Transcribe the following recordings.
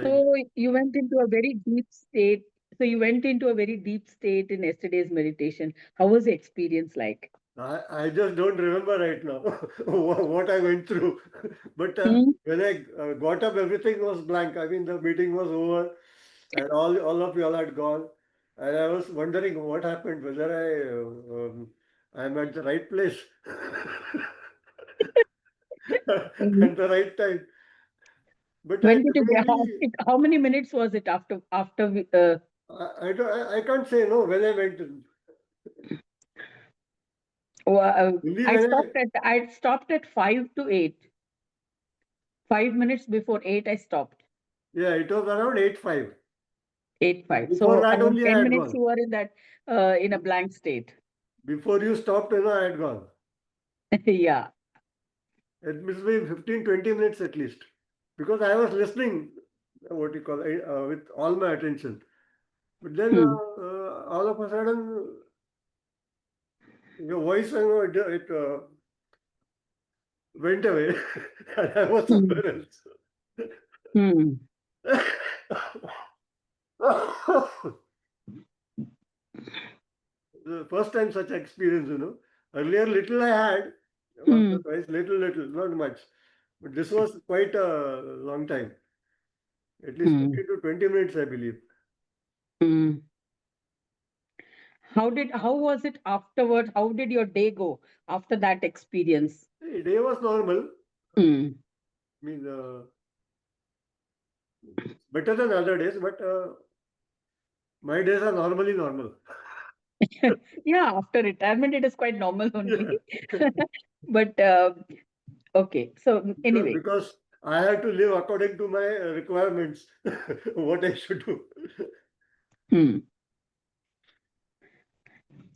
So you went into a very deep state. So you went into a very deep state in yesterday's meditation. How was the experience like? I just don't remember right now what I went through. But Hmm? when I got up, everything was blank. I mean, the meeting was over and all of you all had gone. And I was wondering what happened, whether I'm at the right place Mhm. at the right time. But I When did you get? probably, How many minutes was it after we, I can't say no when I went. Only I when stopped at 5 to 8. 5 minutes before 8, I stopped. yeah, it was around 8:05. 8:05. Before So that around only I 10 had minutes gone. you were in that in a blank state. Before you stopped, I had gone. Yeah. It must be 15, 20 minutes at least. Because I was listening, what you call, with all my attention. But then Hmm. all of a sudden, your voice, it went away, and I was Hmm. somewhere else. Hmm. The first time such experience. Earlier, little I had, once Hmm. or twice, little, not much. But this was quite a long time, at least Hmm. 15 to 20 minutes, I believe. Hmm. How was it afterward? How did your day go after that experience? The day was normal. Hmm. I mean, better than other days, but my days are normally normal. Yeah, after retirement, it is quite normal only. Yeah. But okay. So anyway, Because I have to live according to my requirements, what I should do. hmm.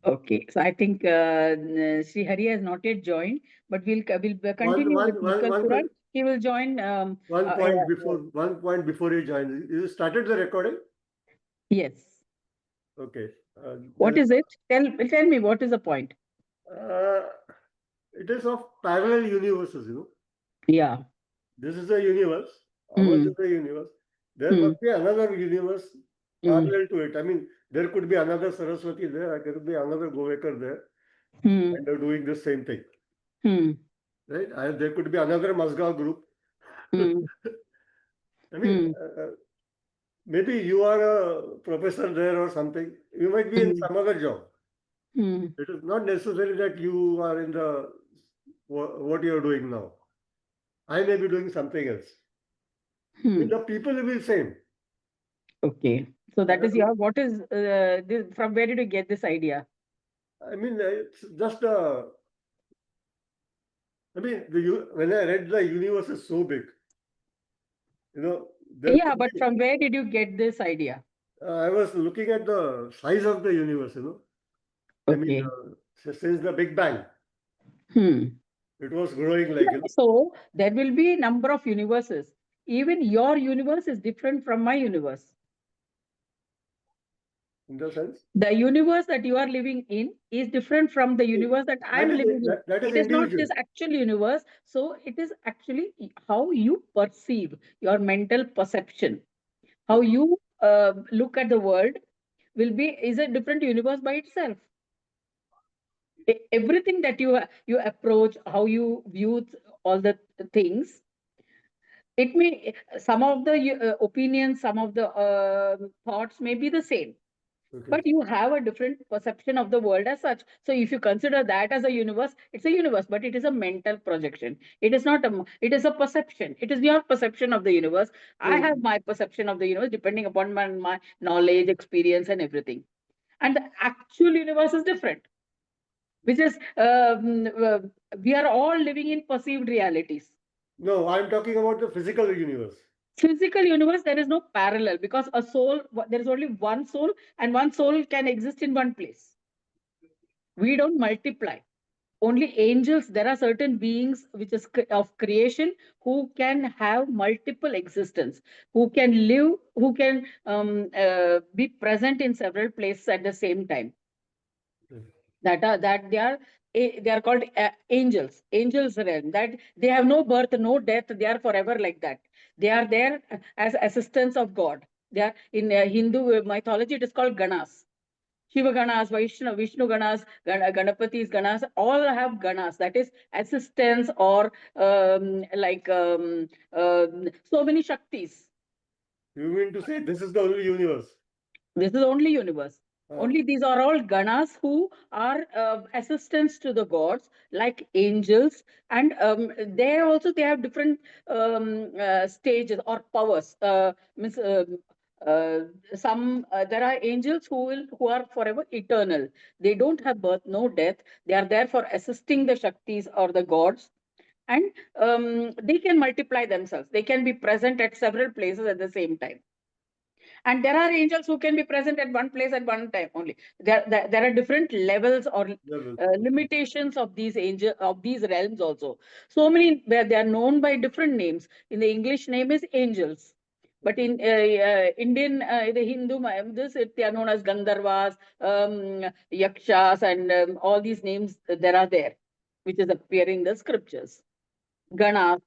Okay. So I think Sri Hari has not yet joined, but we'll One, continue with one, one, one, Nikasura. que- He will join. one point before you join. You started the recording? Yes. Okay. What is it? Tell me what is the point? Uh, it is of parallel universes. Yeah. This is a universe. Ours Hmm. is a universe. There Hmm. must be another universe Hmm. parallel to it. I mean, there could be another Saraswati there. There could be another Govekar there, Hmm. and they're doing the same thing, Hmm. right? There could be another Mazgaon group. Hmm. I mean, Hmm. maybe you are a professor there or something. You might be in Hmm. some other job. Hmm. It is not necessary that you are in what you are doing now. I may be doing something else. I mean, Hmm. the people will be same. Okay. So that is Uh, your, what is, from where did you get this idea? I mean, it's just I mean, when I read the universe is so big, there Yeah, could but be. from where did you get this idea? I was looking at the size of the universe. I mean, Okay. since the Big Bang, Hmm. it was growing like, Yeah, so there will be a number of universes. Even your universe is different from my universe. in the sense. The universe that you are living in is different from the universe that That I'm is living in. that is It is not individual. this actual universe. So it is actually how you perceive your mental perception, how Okay. you look at the world will be is a different universe by itself. Everything that you approach, how you view all the things, it may some of the opinions, some of the thoughts may be the same, Okay. but you have a different perception of the world as such. So if you consider that as a universe, it's a universe, but it is a mental projection. It is not it is a perception. It is your perception of the universe. I So have my perception of the universe depending upon my knowledge, experience, and everything. And the actual universe is different, which is we are all living in perceived realities. no, I'm talking about the physical universe. Physical universe, there is no parallel because a soul, there is only one soul, and one soul can exist in one place. We don't multiply. Only angels, there are certain beings which is of creation who can have multiple existence, who can live, who can be present in several places at the same time. Okay. That they are they are called angels. Angels realm, that they have no birth, no death. They are forever like that. They are there as assistants of God. They are in Hindu mythology. It is called Ganas. Shiva Ganas, Vishnu Ganas, Ganapati's Ganas, all have Ganas. That is assistants or so many Shaktis. You mean to say this is the only universe? This is only universe. Uh, Only these are all ganas who are assistants to the gods, like angels, and they have different stages or powers. Means, some there are angels who are forever eternal. They don't have birth, no death. They are there for assisting the shaktis or the gods, and they can multiply themselves. They can be present at several places at the same time, and there are angels who can be present at one place at one time only. There are different levels or levels. limitations of these these realms also. So many where they are known by different names. In the English name is angels, but in Indian, the Hindu, they are known as Gandharvas, Yakshas, and all these names there are there, which is appearing in the scriptures. Ganas.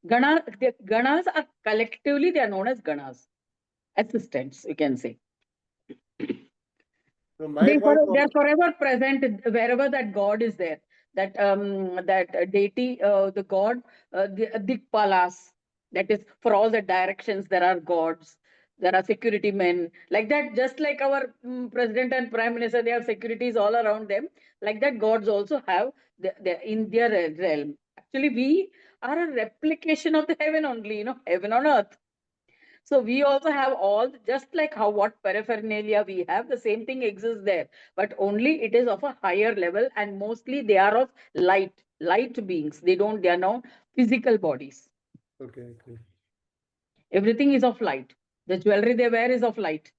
Ganas are collectively, they are known as Ganas, assistants, you can say. So my They point are was, forever present wherever that God is there. That deity, the God, the Dikpalas. That is for all the directions. There are gods. There are security men like that. Just like our president and prime minister, they have securities all around them. Like that, gods also have in their realm. Actually, we are a replication of the heaven only. Heaven on earth. So we also have all, just like how what paraphernalia we have, the same thing exists there, but only it is of a higher level, and mostly they are of light beings. They are now physical bodies. okay, okay. Everything is of light. The jewelry they wear is of light.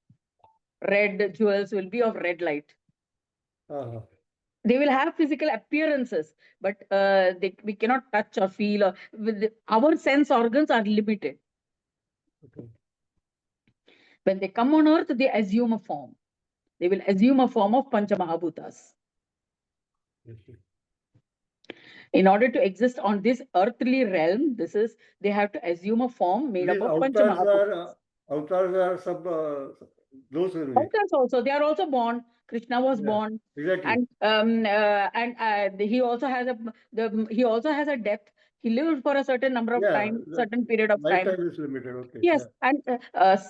Red jewels will be of red light. Uh-huh. They will have physical appearances, but we cannot touch or feel, or our sense organs are limited. Okay. When they come on earth, they assume a form. They will assume a form of Panchamahabhutas. Yes, In order to exist on this earthly realm, they have to assume a form made up these of avatars Panchamahabhutas. are avatars are some those only. Others also, they are also born. Krishna was Yeah, born, exactly. and he also has a depth. He lived for a certain number of Yeah, time, the certain period of time. lifetime is limited. Okay. Yeah. Yes, and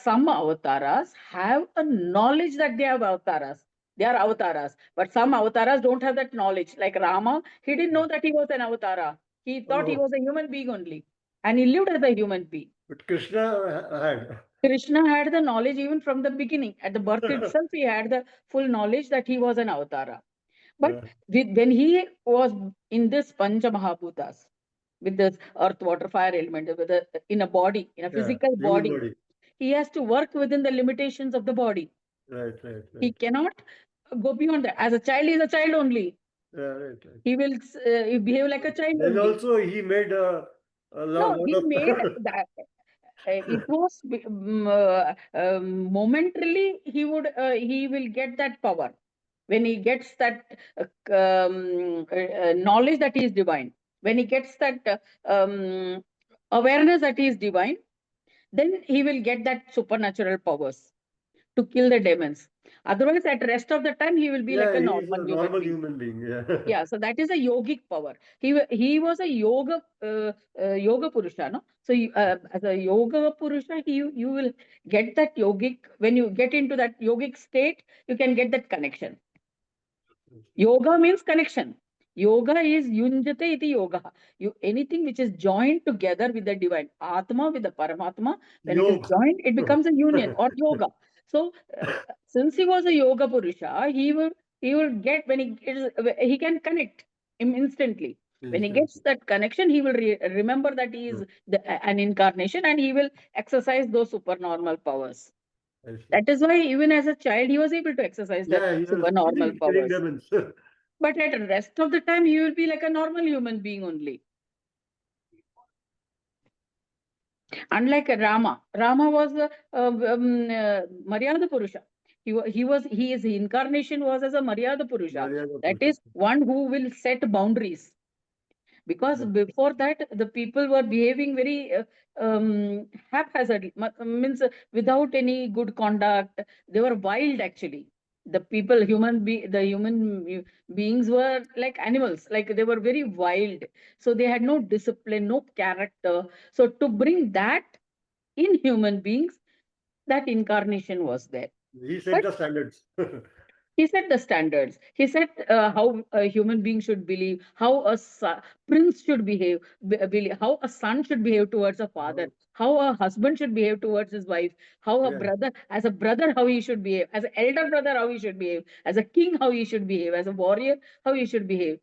some avatars have a knowledge that they are avatars. They are avatars, but some avatars don't have that knowledge. Like Rama, he didn't know that he was an avatara. He thought he Oh, was a human being only, and he lived as a human being. but Krishna had. Krishna had the knowledge even from the beginning. At the birth itself, he had the full knowledge that he was an avatara. But Yeah, when he was in this Pancha Mahabhutas, with this earth, water, fire element, in a body, in a yeah, physical human body, body. he has to work within the limitations of the body. Right, right, He right. cannot go beyond that. As a child, he is a child only. Yeah, right, right. He will behave like a child Then only. also he made a No, lot he of made that. It was momentarily he will get that power when he gets that knowledge that he is divine. When he gets that awareness that he is divine, then he will get that supernatural powers to kill the demons. Otherwise, at rest of the time, he will be like yeah, a he is normal a human normal being. human being. Yeah. Yeah, so that is a yogic power. He was a yoga purusha, no? So as a yoga purusha, you will get that yogic. When you get into that yogic state, you can get that connection. Yoga means connection. Yoga is yunjate iti yoga. Anything which is joined together with the divine Atma, with the Paramatma, when it is Yoga. joined, it becomes a union or yoga. So since he was a yoga purusha, he will get when he can connect him instantly. When he gets Instantly. that connection, he will remember that he is an incarnation, and he will exercise those supernormal powers. I see. That is why even as a child, he was able to exercise the Yeah, he was supernormal killing powers. demons. But at the rest of the time, he will be like a normal human being only. Unlike Rama, Rama was a Maryada Purusha. His incarnation was as a Maryada Purusha. Maryada That is Purushottam. one who will set boundaries, because Yeah. before that the people were behaving very haphazardly, means without any good conduct. They were wild actually. The people, the beings were like animals, like they were very wild. So they had no discipline, no character. So to bring that in human beings, that incarnation was there. He set But the standards. he set the standards. He set how a human being should believe, how prince should behave, believe, how a son should behave towards a father, Oh, how a husband should behave towards his wife, how a yeah. brother, as a brother, how he should behave, as an elder brother, how he should behave, as a king, how he should behave, as a warrior, how he should behave.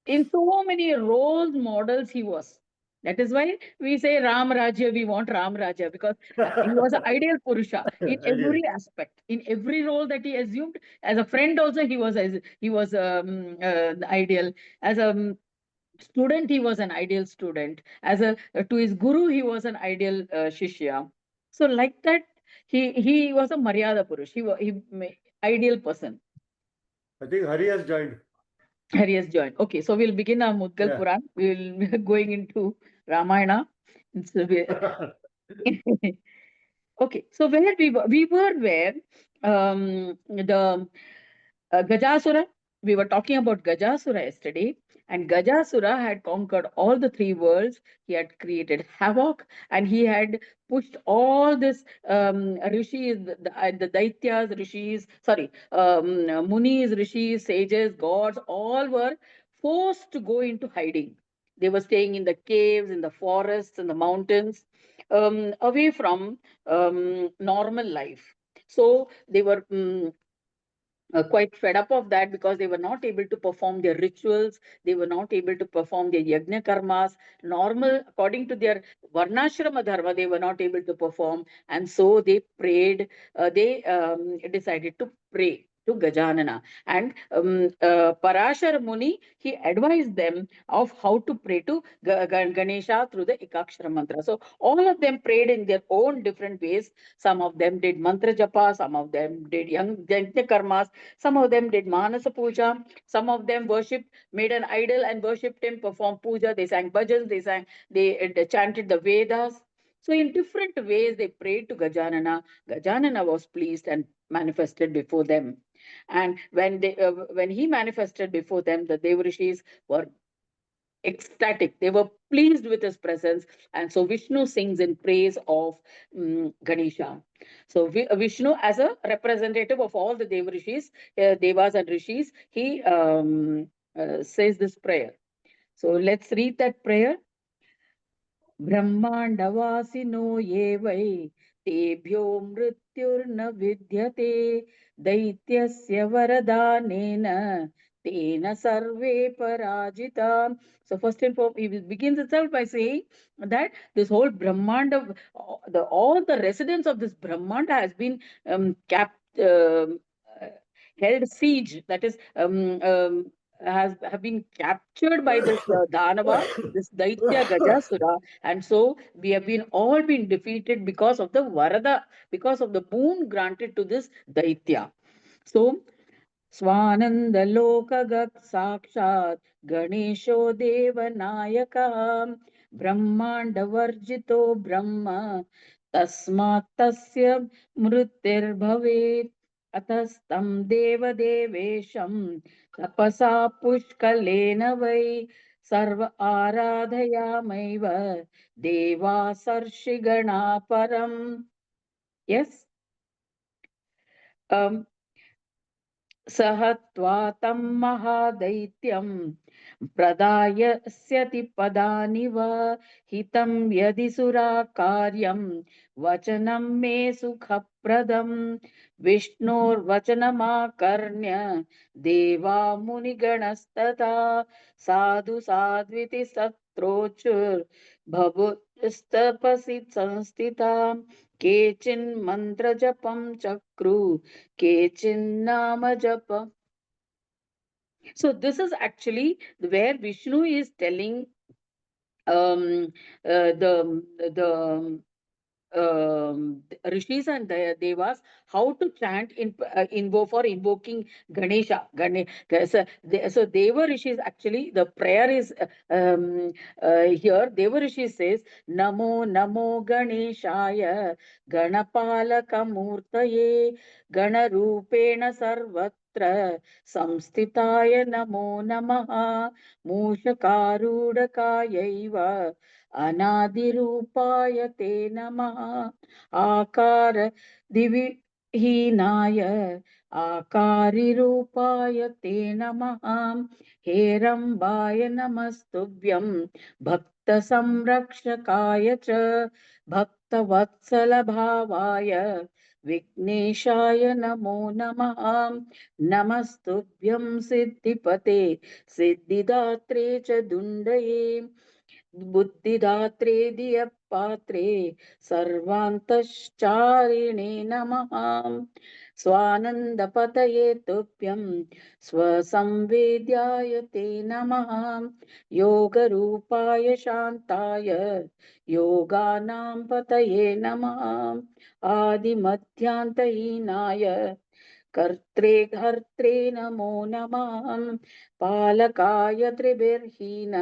In so many roles models he was. That is why we say Ram Rajya, we want Ram Rajya, because he was an ideal Purusha in Ideal. every aspect, in every role that he assumed. As a friend, also he was ideal. As a student, he was an ideal student. As a to his guru, he was an ideal shishya. So like that, he was a Maryada Purush. Ideal person. I think Hari has joined. Hari has joined. Okay, so we'll begin our Mudgal Yeah. Puran. We'll going into Ramayana. It's okay, so where we were where the Gajasura. We were talking about Gajasura yesterday, and Gajasura had conquered all the three worlds. He had created havoc, and he had pushed all this rishis, the daityas, rishis, sorry, munis, rishis, sages, gods, all were forced to go into hiding. They were staying in the caves, in the forests, in the mountains, away from normal life. So they were quite fed up of that, because they were not able to perform their rituals, they were not able to perform their yajna karmas normal according to their varnashrama dharma. They were not able to perform, and so they prayed. They decided to pray to Gajanana, and Parashar Muni, he advised them of how to pray to Ganesha through the Ekakshara mantra. So all of them prayed in their own different ways. Some of them did mantra japa, some of them did yajna karmas, some of them did Manasa Puja. Some of them worshipped, made an idol and worshipped him, performed puja. They sang bhajans, they chanted the Vedas. So in different ways, they prayed to Gajanana. Gajanana was pleased and manifested before them. And when he manifested before them, the Devrishis were ecstatic. They were pleased with his presence. And so Vishnu sings in praise of Ganesha. So Vishnu, as a representative of all the Devarishis, Devas and Rishis, he says this prayer. So let's read that prayer. ब्रह्माण्डवासिनो ये वै तेभ्यो मृत्युर्न विद्यते दैत्यस्य वरदानेन तेन सर्वे पराजिता. So first and foremost, he begins itself by saying that this whole Brahmanda, all the residents of this Brahmanda has been held siege. That is, have been captured by this Dhanava, this Daitya Gajasura, and so we have been all been defeated because of the Varada, because of the boon granted to this Daitya. So स्वानन्दलोकगः साक्षात् गणेशो देवनायकः ब्रह्माण्डवर्जितो ब्रह्म तस्मात् तस्य मृत्युर्भवेत् अतस्तं देवदेवेशं तपसा पुष्कलेन वै सर्व आराधयामैव देवासर्षिगणा परम्. Yes. Um, सह त्वा तं महादैत्यं प्रदास्यति पदानिव हितं यदि सुरा कार्यं वचनं मे सुखप्रदं विष्णोर्वचनमाकर्ण्य देवा मुनिगणस्तथा साधु साध्विति सत्रोचुर्भवुस्तपसि संस्थिता केचिन्मन्त्रजपं चक्रु Kechin Japa. So this is actually where Vishnu is telling um, the rishis and devas how to chant for invoking Ganesha. So Deva rishis, actually the prayer is here. Deva rishi says Namo Namo Ganeshaya Ganapalaka Murtaye Ganarupena Sarvatra Samstitaya Namo Namaha Mushakarudakayaiva अनादिरूपाय ते नमः आकार दिविहीनाय आकारिरूपाय ते नमः हेरम्बाय नमस्तुभ्यं भक्तसंरक्षकाय च भक्तवत्सलभावाय विघ्नेशाय नमो नमः नमस्तुभ्यं सिद्धिपते सिद्धिदात्रे च दुण्डये बुद्धिदात्रे दियपात्रे सर्वान्तश्चारिणे नमः स्वानन्दपतये तुभ्यं स्वसंवेद्याय ते नमः योगरूपाय शान्ताय योगानां पतये नमः आदिमध्यान्तहीनाय कर्त्रे हर्त्रे नमो नमः पालकाय त्रिभिर्हीन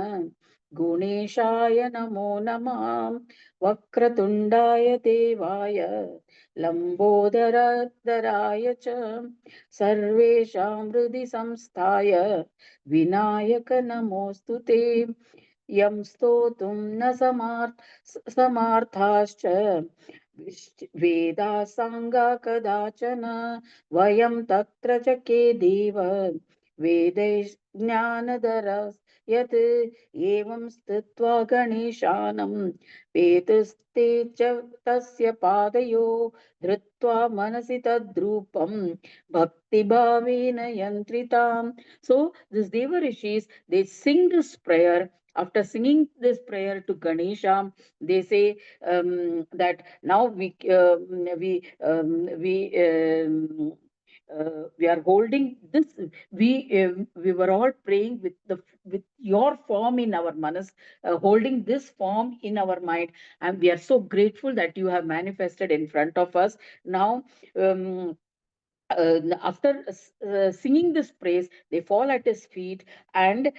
गुणेशाय नमो नमः वक्रतुण्डाय देवाय लम्बोदरधराय च सर्वेषां हृदि संस्थाय विनायक नमोऽस्तु ते यं स्तोतुं न समार्थाश्च वेदा साङ्गा कदाचन वयं तत्र च के देव वेदैर्ज्ञानदर यत् एवं स्थित्वा गणेशानं पेतस्ते च तस्य पादयो धृत्वा मनसि तद्रूपं भक्तिभावेन यन्त्रिताम्. So this Deva Rishis, they sing this prayer. After singing this prayer to Ganesha, they say that now we are holding this. We were all praying with your form in our manas, holding this form in our mind, and we are so grateful that you have manifested in front of us now. um, After singing this praise, they fall at his feet, and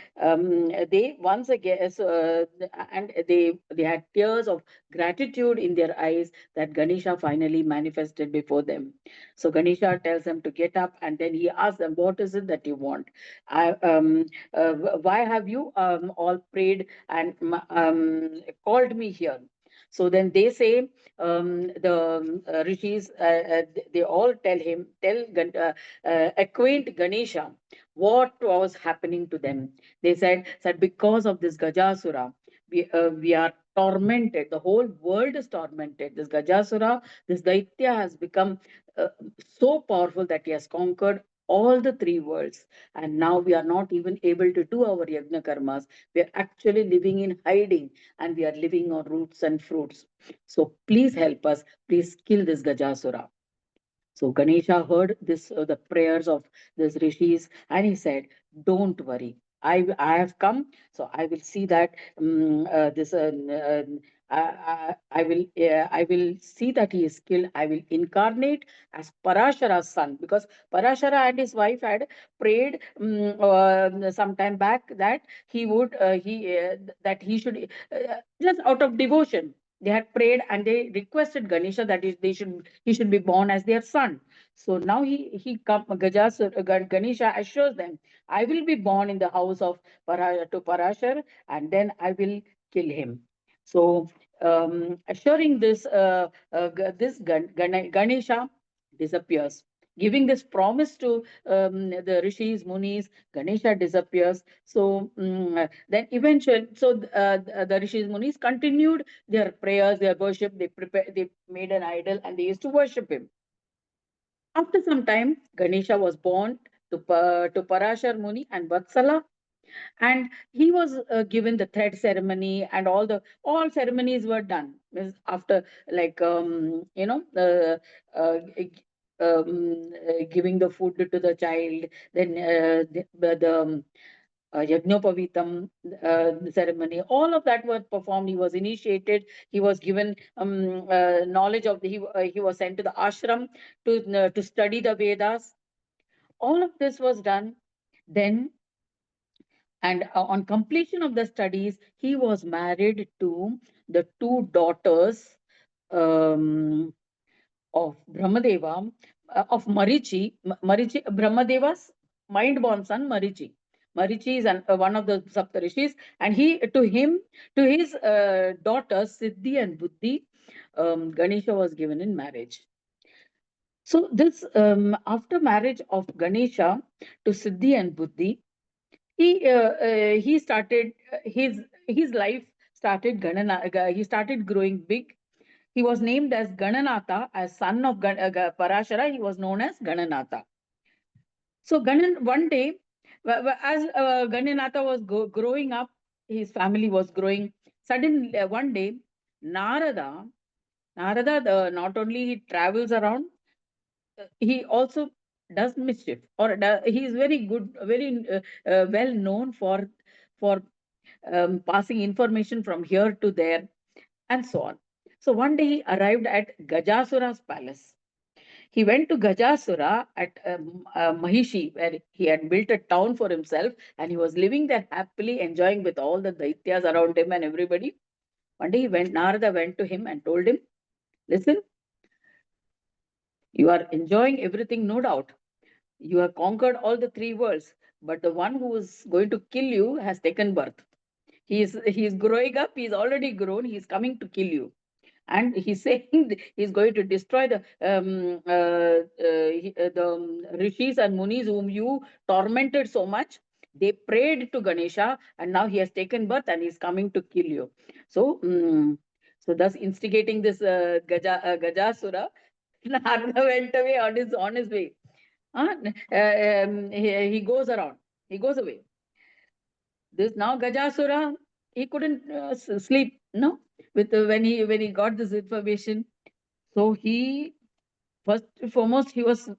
they once again, and they had tears of gratitude in their eyes that Ganesha finally manifested before them. So Ganesha tells them to get up, and then he asks them, "What is it that you want? I, why have you all prayed and called me here?" So then they say, the rishis, they all acquaint Ganesha what was happening to them. They said because of this Gajasura, we are tormented. The whole world is tormented. This Gajasura, this Daitya has become so powerful that he has conquered all the three worlds. And now we are not even able to do our yajna karmas. We are actually living in hiding, and we are living on roots and fruits. So please help us. Please kill this Gajasura. So Ganesha heard the prayers of these rishis, and he said, "Don't worry. I have come, so I will see that this I will see that he is killed. I will incarnate as Parashara's son, because Parashara and his wife had prayed some time back that he would that he should just out of devotion, they had prayed and they requested Ganesha that he should be born as their son. So now Ganesha assures them, "I will be born in the house of Parashar, and then I will kill him." So assuring this, Ganesha disappears. Giving this promise to the rishis, munis, Ganesha disappears. So then eventually, so the rishis, munis continued their prayers, their worship. They made an idol and they used to worship him. After some time, Ganesha was born to Parashar Muni and Vatsala, and he was given the thread ceremony, and all ceremonies were done. After, like, giving the food to the child, then the Yajnopavitam ceremony. All of that was performed. He was initiated. He was given knowledge of the. He was sent to the ashram to study the Vedas. All of this was done. Then, and on completion of the studies, he was married to the two daughters um, of Brahmadeva, of Marichi. Marichi, Brahmadeva's mind-born son, Marichi. Marichi is one of the Saptarishis, and to his daughters, Siddhi and Buddhi, Ganesha was given in marriage. So this, after marriage of Ganesha to Siddhi and Buddhi, he started his life started he started growing big. He was named as Gananatha, as son of Parashara. He was known as Gananatha. So one day, as Gananatha was growing up, his family was growing. Suddenly, one day, Narada, not only he travels around, he also does mischief, or he is very good, very well known for passing information from here to there, and so on. So one day he arrived at Gajasura's palace. He went to Gajasura at Mahishi, where he had built a town for himself, and he was living there happily, enjoying with all the daityas around him and everybody. One day Narada went to him and told him, "Listen, you are enjoying everything, no doubt. You have conquered all the three worlds, but the one who is going to kill you has taken birth. He is growing up. He's already grown. He's coming to kill you." And he's saying he's going to destroy the rishis and munis whom you tormented so much. They prayed to Ganesha, and now he has taken birth and he's coming to kill you. So thus instigating this Gajasura, Narada went away on his way. He goes around. He goes away. This now Gajasura, he couldn't sleep. No, with when he got this information, so he first and foremost he was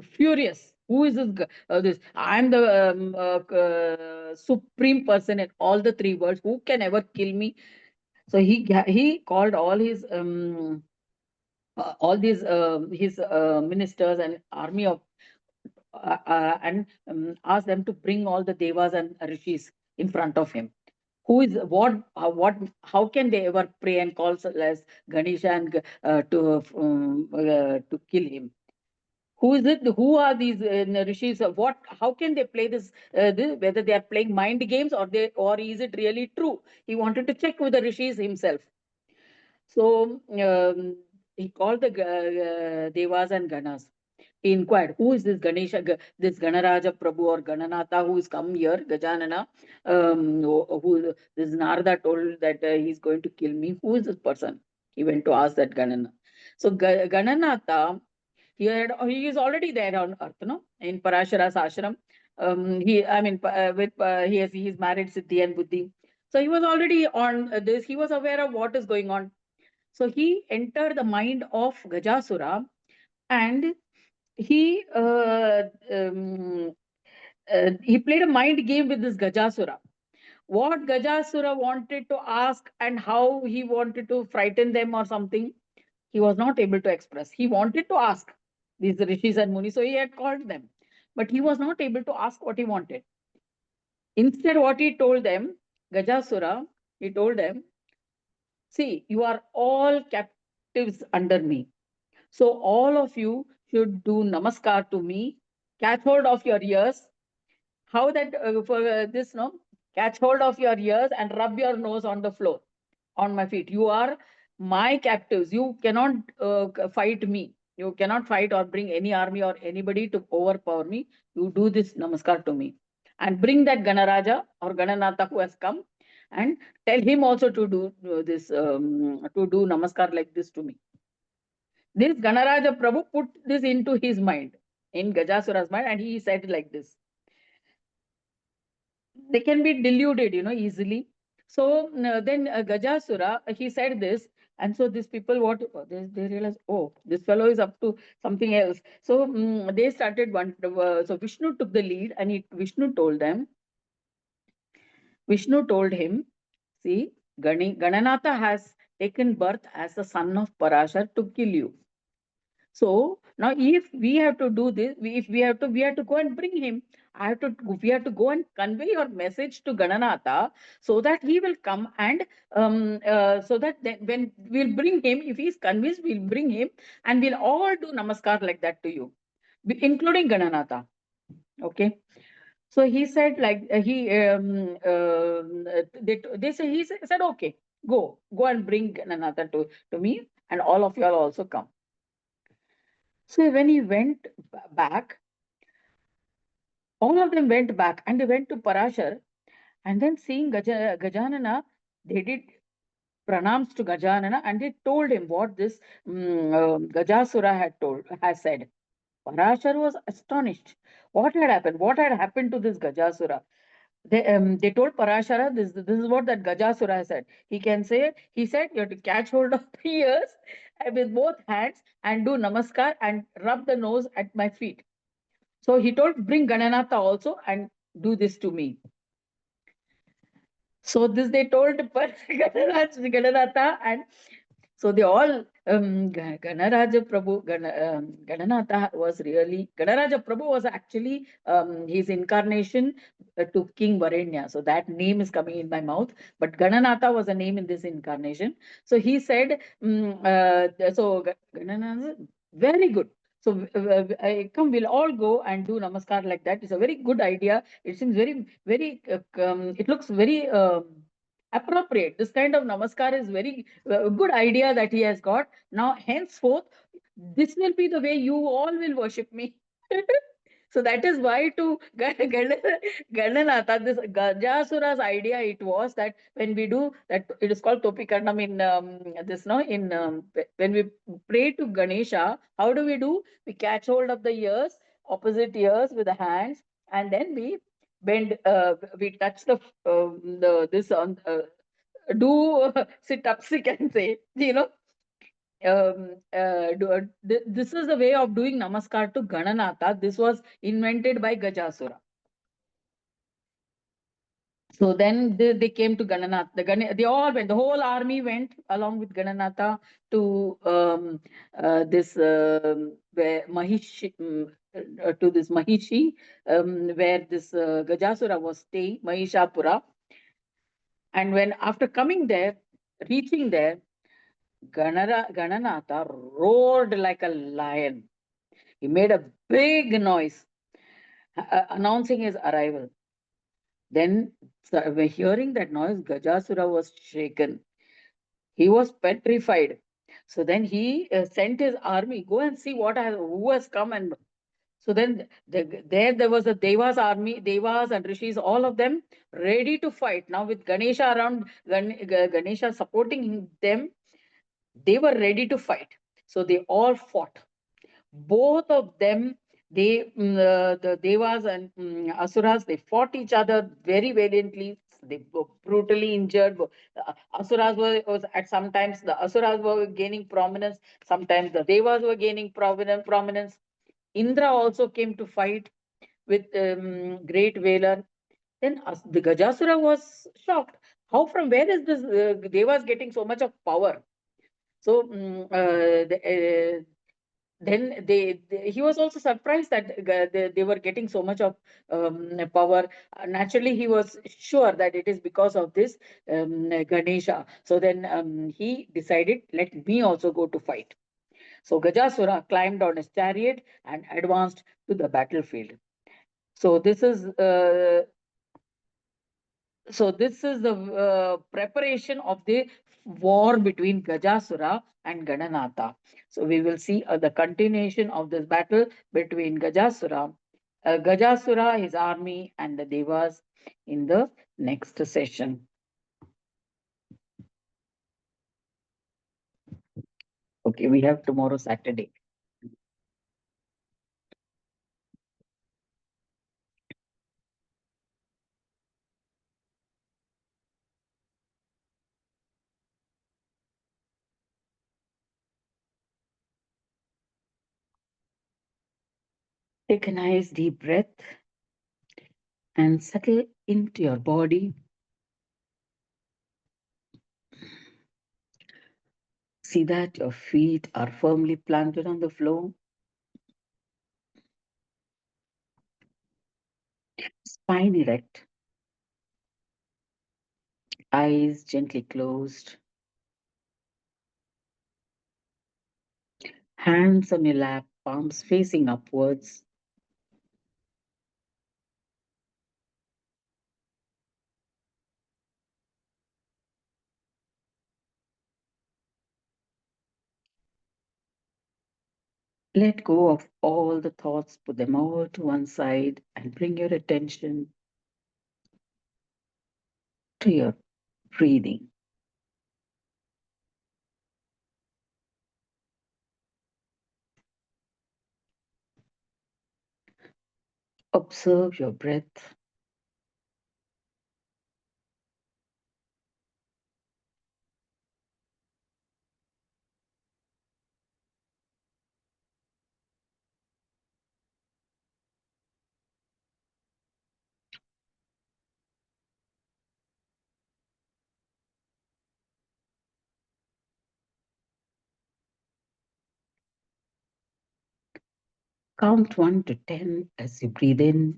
furious. Who is this? I am the supreme person in all the three worlds. Who can ever kill me? So he called all these his ministers and army of and asked them to bring all the devas and rishis in front of him. Who is what? How can they ever pray and call as Ganesha and to kill him? Who is it? Who are these rishis? What? How can they play whether they are playing mind games, or is it really true? He wanted to check with the rishis himself. So he called the devas and ganas. He inquired, who is this Ganesha, this Ganaraja Prabhu or Gananatha who is come here, Gajanana, this Narada told that he's going to kill me. Who is this person? He went to ask that Ganana. So Gananatha, he is already there on earth, no? In Parashara's ashram. He's married Siddhi and Buddhi. So he was already on this. He was aware of what is going on. So he entered the mind of Gajasura, and he he played a mind game with this Gajasura. What Gajasura wanted to ask and how he wanted to frighten them or something, he was not able to express. He wanted to ask these rishis and munis, so he had called them, but he was not able to ask what he wanted. Instead, what he told them, Gajasura, he told them, "See, you are all captives under me. So all of you should do namaskar to me, catch hold of your ears." How that for this, no? Catch hold of your ears and rub your nose on the floor, on my feet. You are my captives. You cannot fight me. You cannot fight or bring any army or anybody to overpower me. You do this namaskar to me. And bring that Ganaraja or Gananatha who has come, and tell him also to do to do namaskar like this to me. This Ganaraja Prabhu put this into his mind, in Gajasura's mind, and he said like this. They can be deluded, easily. So then Gajasura, he said this, and so these people, they realized, oh, this fellow is up to something else. So they started so Vishnu took the lead, and Vishnu told them, Vishnu told him, see, Gananatha has taken birth as the son of Parashar to kill you. So now, if we have to do this, if we have to go and bring him. We have to go and convey your message to Gananatha so that he will come and so that then when we'll bring him, if he's convinced, we'll bring him and we'll all do namaskar like that to you, including Gananatha. Okay. So he said, like they say said, okay, go and bring Gananatha to me, and all of you all also come. So when he went back, all of them went back and they went to Parashar, and then seeing Gajanana, they did pranams to Gajanana and they told him what this Gajasura has said. Parashar was astonished. What had happened? What had happened to this Gajasura? They told Parashara, this is what that Gajasura said. He said, you have to catch hold of the ears with both hands and do namaskar and rub the nose at my feet. So he told, bring Gananatha also and do this to me. So this they told Gananatha, and so they all Ganaraja Prabhu, Gananatha was really Ganaraja Prabhu was actually his incarnation to King Varenya. So that name is coming in my mouth. But Gananatha was a name in this incarnation. So he said, Gananatha, very good. So come, we'll all go and do namaskar like that. It's a very good idea. It seems very. It looks very. Appropriate. This kind of namaskar is very good idea that he has got. Now, henceforth, this will be the way you all will worship me. So that is why to Gananatha, this Gajasura's idea it was that when we do that, it is called Topikarnam in this no in when we pray to Ganesha, how do we do? We catch hold of the ears, opposite ears with the hands, and then we bend. We touch the this on do sit ups. You can say, this is the way of doing namaskar to Gananatha. This was invented by Gajasura. So then they came to Gananath. They all went. The whole army went along with Gananatha to this where Mahishi to this Mahishi, where this Gajasura was staying, Mahishapura. And when after coming there, reaching there, Gananatha roared like a lion. He made a big noise announcing his arrival. Then, hearing that noise, Gajasura was shaken. He was petrified. So then he sent his army, go and see who has come. And so then there was a Devas army, Devas and Rishis, all of them ready to fight. Now with Ganesha around, Ganesha supporting them, they were ready to fight. So they all fought. Both of them, the Devas and Asuras, they fought each other very valiantly. They were brutally injured. Asuras was at sometimes the Asuras were gaining prominence. Sometimes the Devas were gaining prominence. Indra also came to fight with great valor. Then the Gajasura was shocked. How from where is this Devas getting so much of power? So then he was also surprised that they were getting so much of power. Naturally, he was sure that it is because of this Ganesha. So then he decided, let me also go to fight. So Gajasura climbed on his chariot and advanced to the battlefield. So this is the preparation of the war between Gajasura and Gananatha. So we will see the continuation of this battle between Gajasura, his army, and the Devas in the next session. Okay, we have tomorrow Saturday. Take a nice deep breath and settle into your body. See that your feet are firmly planted on the floor, spine erect, eyes gently closed, hands on your lap, palms facing upwards. Let go of all the thoughts, put them all to one side, and bring your attention to your breathing. Observe your breath. Count 1 to 10 as you breathe in,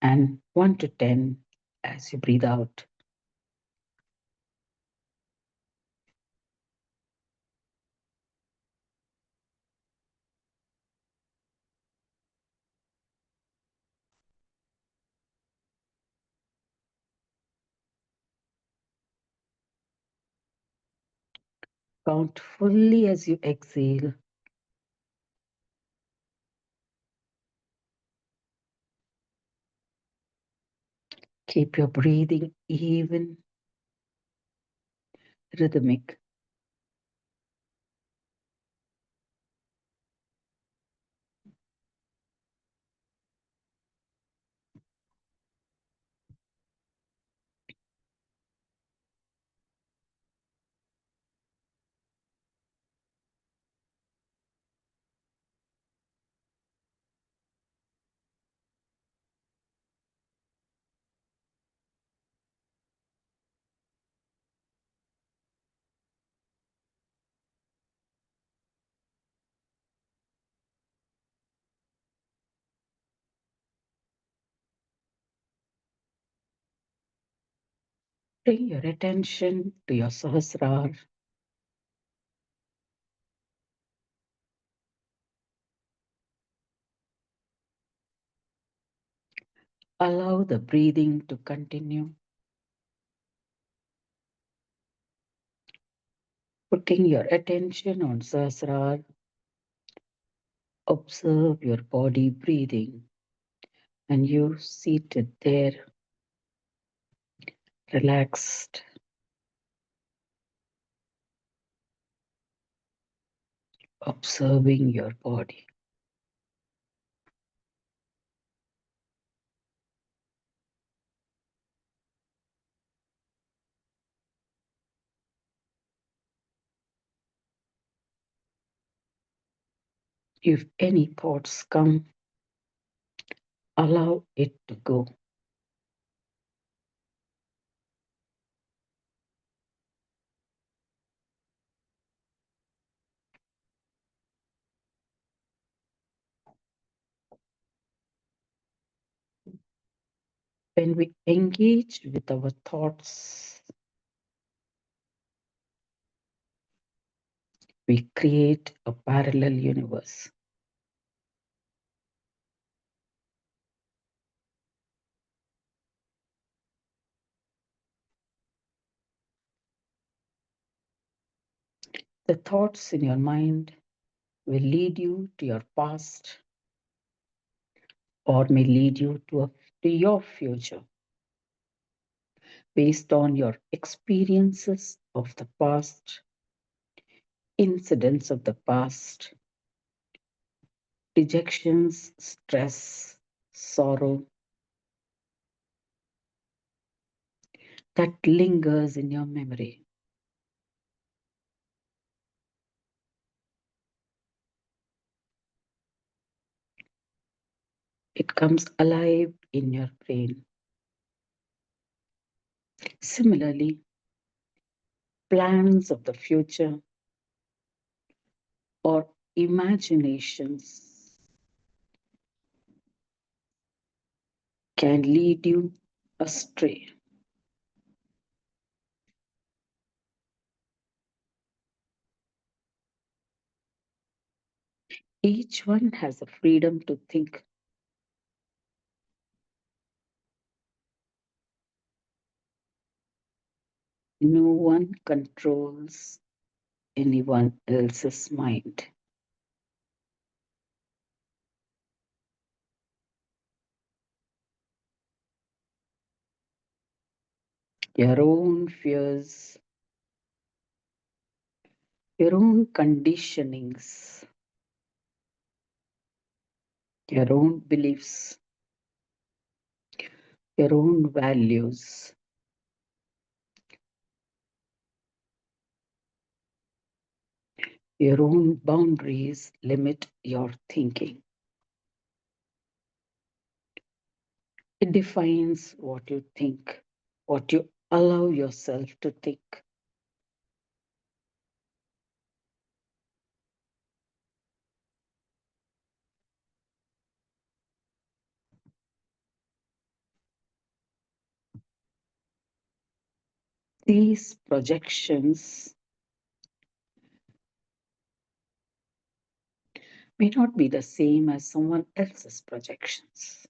and 1 to 10 as you breathe out. Count fully as you exhale. Keep your breathing even, rhythmic. Bring your attention to your Sahasrara. Allow the breathing to continue. Putting your attention on Sahasrara, observe your body breathing, and you seated there, relaxed, observing your body. If any thoughts come, allow it to go. When we engage with our thoughts, we create a parallel universe. The thoughts in your mind will lead you to your past or may lead you to your future based on your experiences of the past, incidents of the past, dejections, stress, sorrow that lingers in your memory. It comes alive in your brain. Similarly, plans of the future, or imaginations can lead you astray. Each one has the freedom to think. No one controls anyone else's mind. Your own fears, your own conditionings, your own beliefs, your own values, your own boundaries limit your thinking. It defines what you think, what you allow yourself to think. These projections may not be the same as someone else's projections.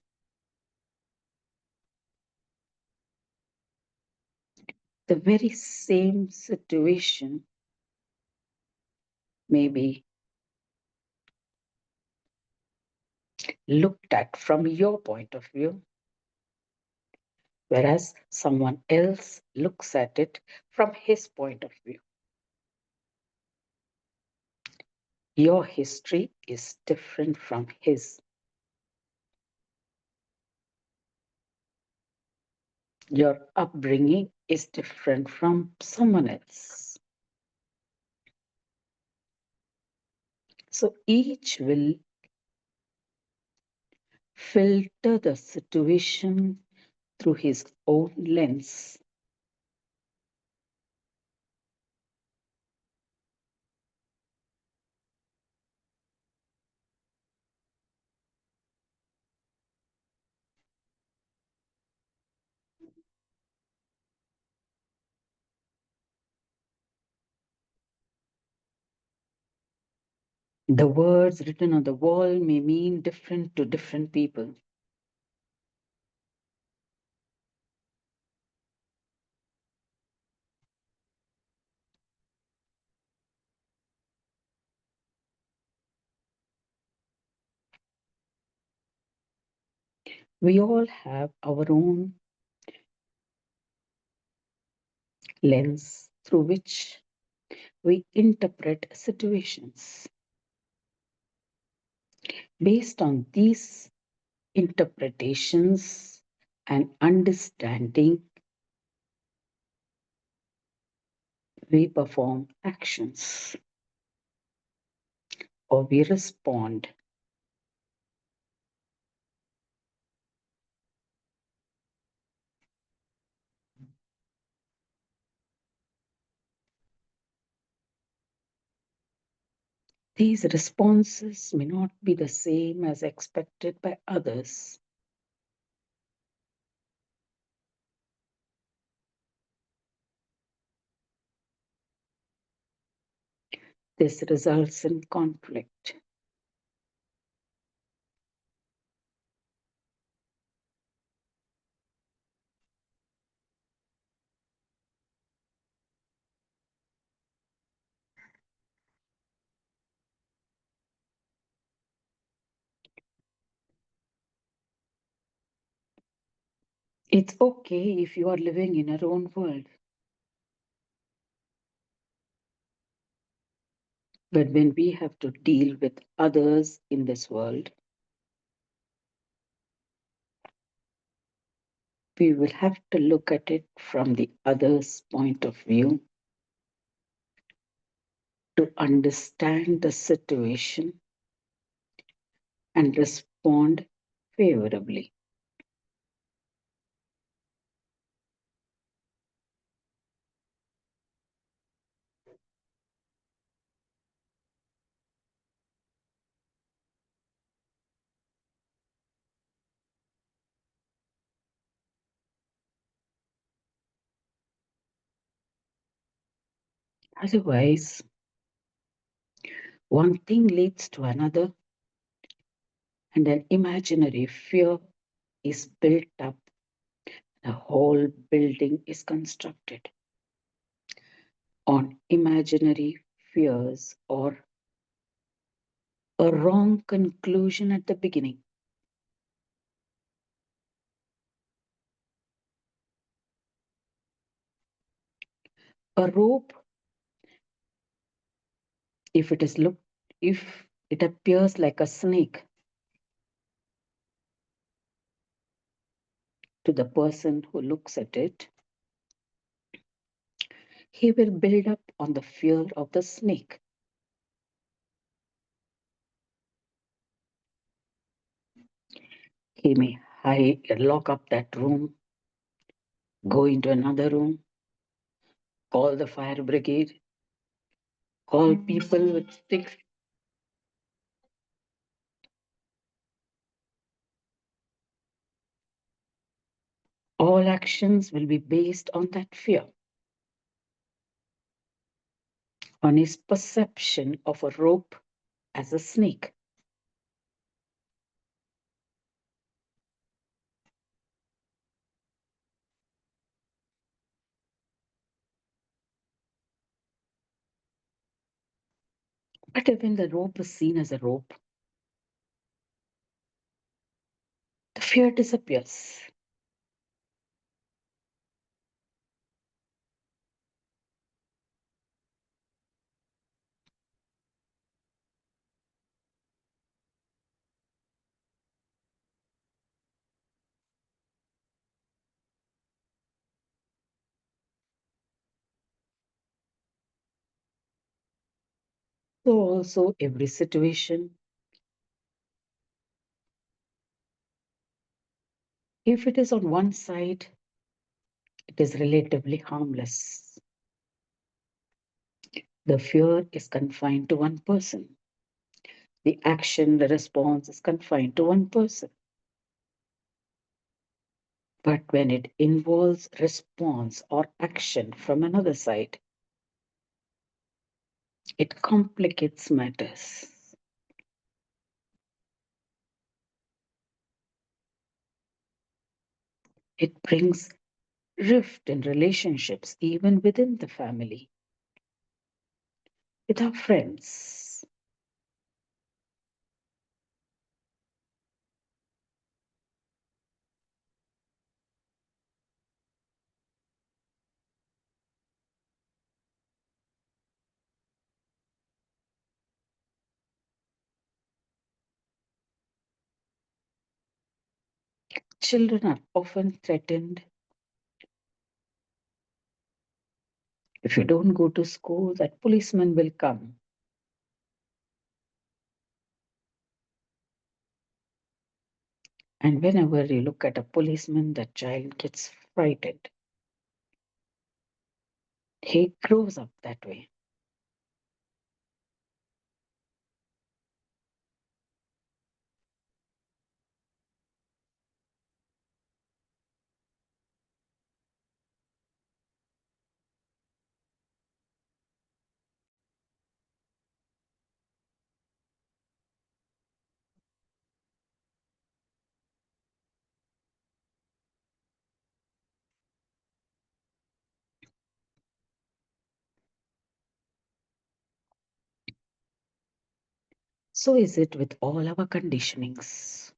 The very same situation may be looked at from your point of view, whereas someone else looks at it from his point of view. Your history is different from his. Your upbringing is different from someone else. So each will filter the situation through his own lens. The words written on the wall may mean different to different people. We all have our own lens through which we interpret situations. Based on these interpretations and understanding, we perform actions or we respond. These responses may not be the same as expected by others. This results in conflict. It's okay if you are living in your own world. But when we have to deal with others in this world, we will have to look at it from the other's point of view to understand the situation and respond favorably. Otherwise, one thing leads to another, and an imaginary fear is built up. The whole building is constructed on imaginary fears or a wrong conclusion at the beginning. A rope, if it is looked, if it appears like a snake to the person who looks at it, he will build up on the fear of the snake. He may lock up that room, go into another room, call the fire brigade, call people with sticks. All actions will be based on that fear, on his perception of a rope as a snake. But when the rope is seen as a rope, the fear disappears. So, also, every situation, if it is on one side, it is relatively harmless. The fear is confined to one person. The action, the response is confined to one person. But when it involves response or action from another side, it complicates matters. It brings rift in relationships, even within the family, with our friends. Children are often threatened. If you don't go to school, that policeman will come. And whenever you look at a policeman, that child gets frightened. He grows up that way. So is it with all our conditionings.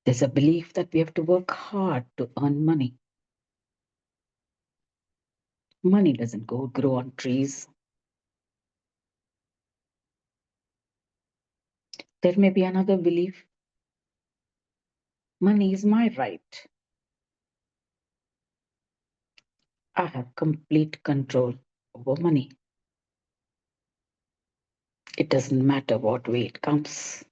There's a belief that we have to work hard to earn money. Money doesn't grow on trees. There may be another belief. Money is my right. I have complete control over money. It doesn't matter what way it comes.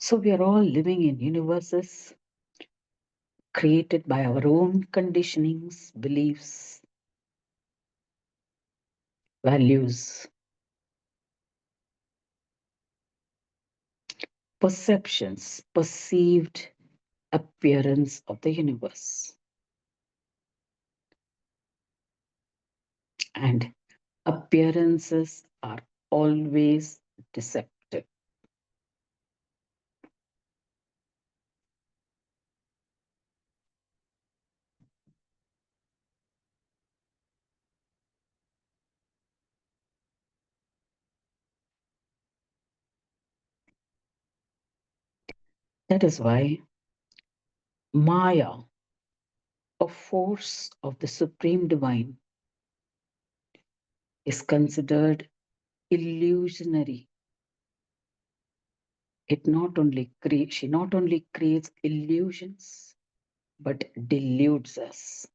So we are all living in universes created by our own conditionings, beliefs, values, perceptions, perceived appearance of the universe. And appearances are always deceptive. That is why Maya, a force of the supreme divine, is considered illusionary. She not only creates illusions but deludes us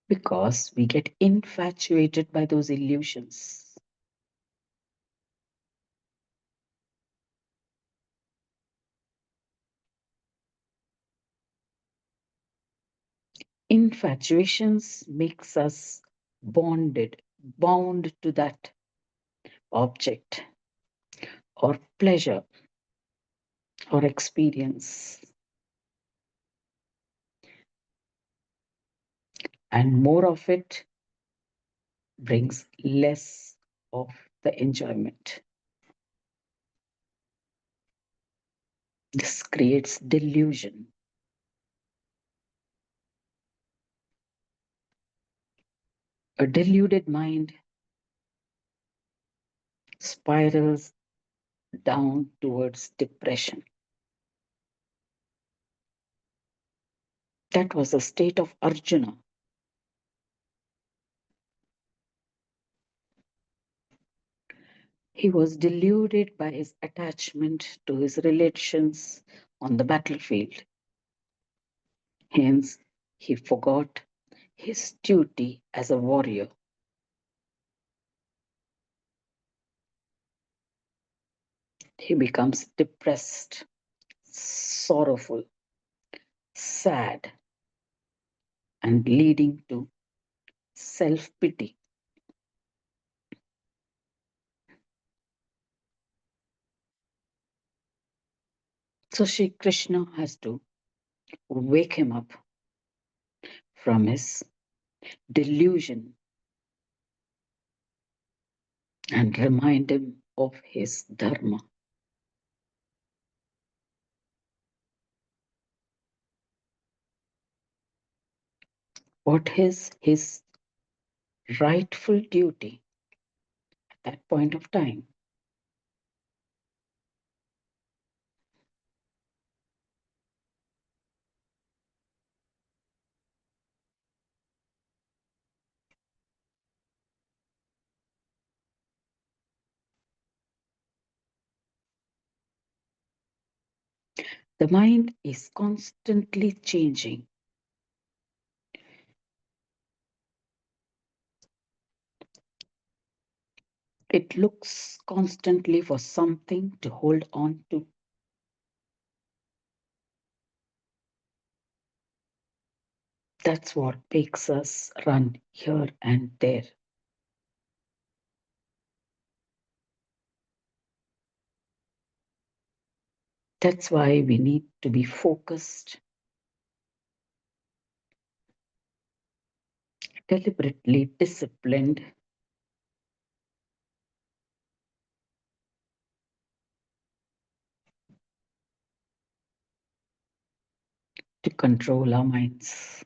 because we get infatuated by those illusions. Infatuations makes us bound to that object or pleasure or experience, and more of it brings less of the enjoyment. This creates delusion. A deluded mind spirals down towards depression. That was the state of Arjuna. He was deluded by his attachment to his relations on the battlefield. Hence, he forgot his duty as a warrior. He becomes depressed, sorrowful, sad, and leading to self pity. So, Shri Krishna has to wake him up from his delusion and remind him of his dharma. What is his rightful duty at that point of time? The mind is constantly changing. It looks constantly for something to hold on to. That's what makes us run here and there. That's why we need to be focused, deliberately disciplined, to control our minds.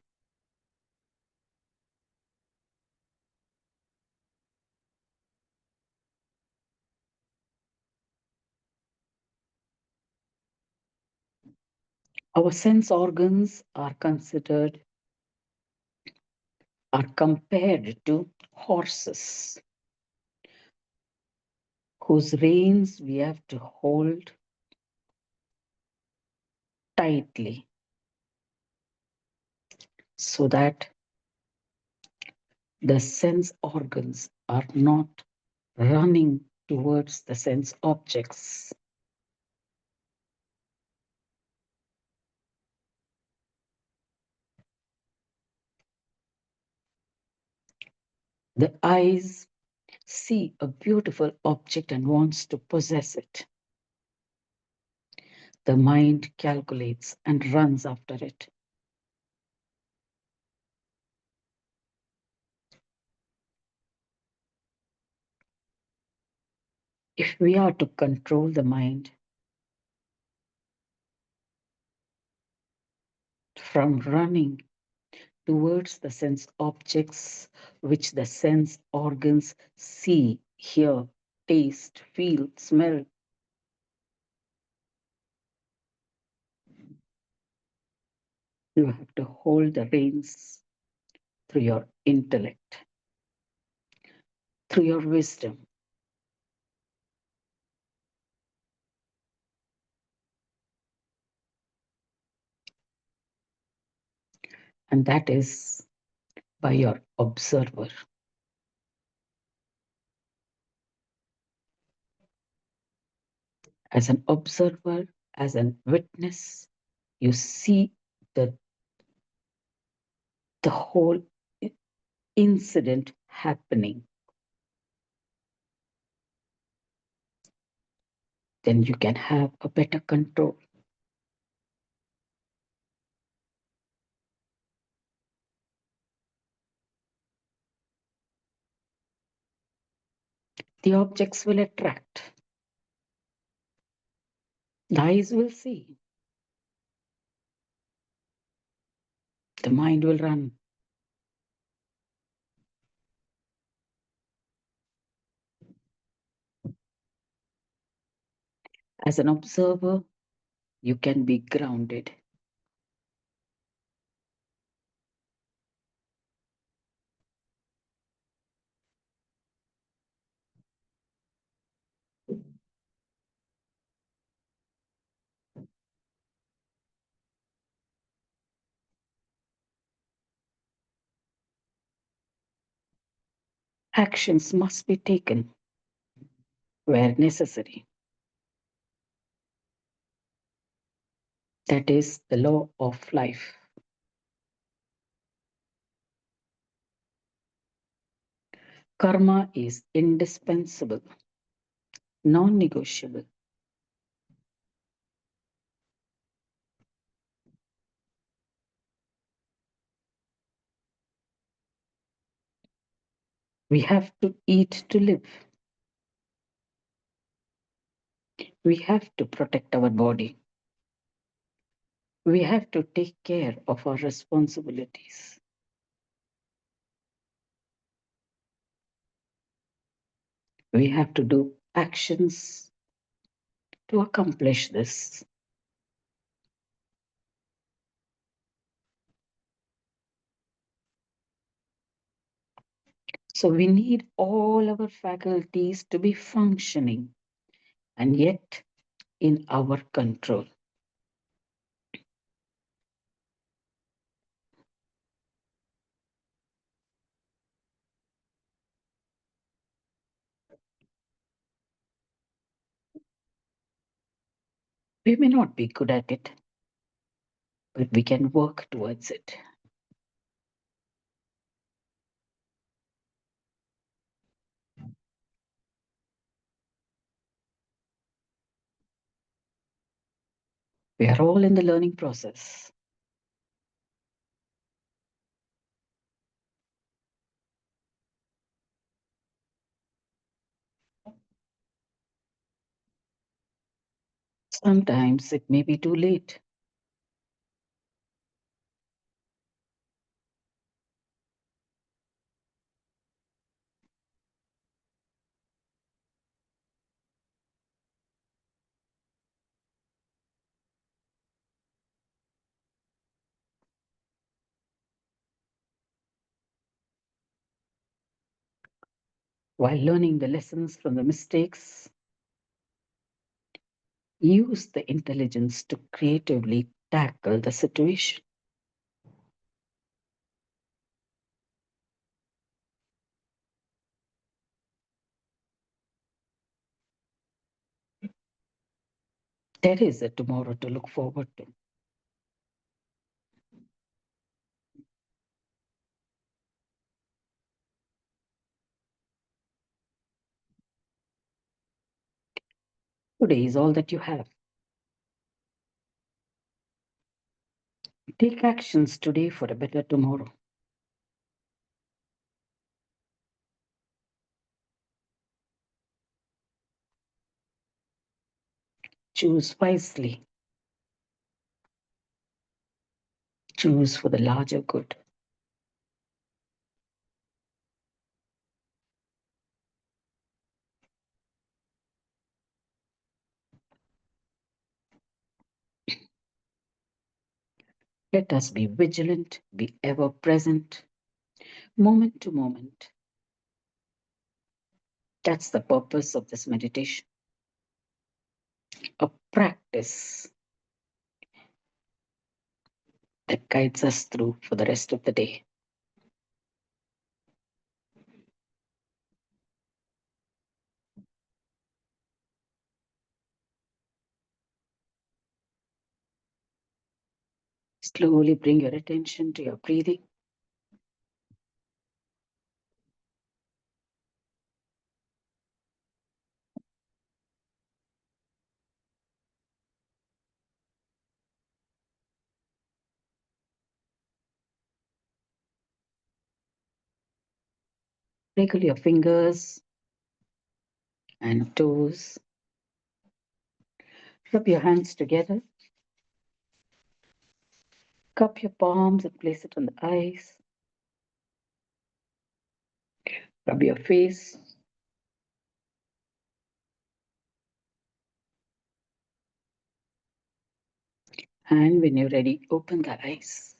Our sense organs are compared to horses whose reins we have to hold tightly so that the sense organs are not running towards the sense objects. The eyes see a beautiful object and wants to possess it. The mind calculates and runs after it. If we are to control the mind from running towards the sense objects which the sense organs see, hear, taste, feel, smell, you have to hold the reins through your intellect, through your wisdom. And that is by your observer. As an observer, as a witness, you see the, the whole incident happening. Then you can have a better control. The objects will attract, the eyes will see, the mind will run. As an observer, you can be grounded. Actions must be taken where necessary. That is the law of life. Karma is indispensable, non negotiable. We have to eat to live. We have to protect our body. We have to take care of our responsibilities. We have to do actions to accomplish this. So we need all our faculties to be functioning and yet in our control. We may not be good at it, but we can work towards it. We are all in the learning process. Sometimes it may be too late. While learning the lessons from the mistakes, use the intelligence to creatively tackle the situation. There is a tomorrow to look forward to. Today is all that you have. Take actions today for a better tomorrow. Choose wisely. Choose for the larger good. Let us be vigilant, be ever present, moment to moment. That's the purpose of this meditation. A practice that guides us through for the rest of the day. Slowly bring your attention to your breathing. Wiggle your fingers and toes. Rub your hands together. Cup your palms and place it on the eyes. Rub your face. And when you're ready, open the eyes.